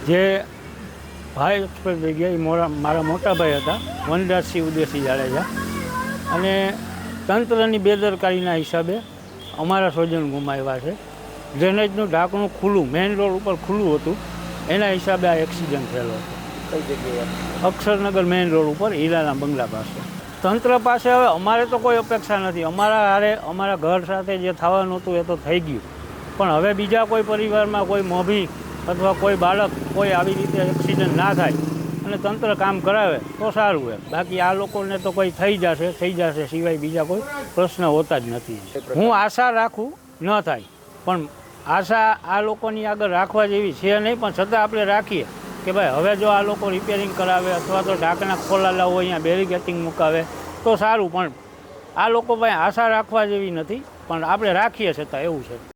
જે ભાઈ એક્સપ્રેસ થઈ ગયા એ મારા મોટા ભાઈ હતા, વનરાજસિંહ ઉદયસિંહ જાડેજા. અને તંત્રની બેદરકારીના હિસાબે અમારા સ્વજન ગુમાવ્યા છે. ડ્રેનેજનું ઢાંકણું ખુલ્લું, મેઇન રોડ ઉપર ખુલ્લું હતું, એના હિસાબે આ એક્સિડન્ટ થયેલો હતો. કઈ જગ્યાએ? અક્ષરનગર મેઇન રોડ ઉપર હીરાના બંગલા પાસે. તંત્ર પાસે હવે અમારે તો કોઈ અપેક્ષા નથી. અમારા ઘર સાથે જે થવાનું હતું એ તો થઈ ગયું, પણ હવે બીજા કોઈ પરિવારમાં કોઈ મોભી અથવા કોઈ બાળક કોઈ આવી રીતે એક્સિડન્ટ ના થાય અને તંત્ર કામ કરાવે તો સારું એમ. બાકી આ લોકોને તો કોઈ થઈ જશે સિવાય બીજા કોઈ પ્રશ્ન હોતા જ નથી. હું આશા રાખું ન થાય, પણ આશા આ લોકોની આગળ રાખવા જેવી છે નહીં, પણ છતાં આપણે રાખીએ કે ભાઈ હવે જો આ લોકો રિપેરિંગ કરાવે અથવા તો ઢાંકણા ખોલાલા હોય અહીંયા બેરીકેટિંગ મુકાવે તો સારું, પણ આ લોકો ભાઈ આશા રાખવા જેવી નથી, પણ આપણે રાખીએ છતાં એવું છે.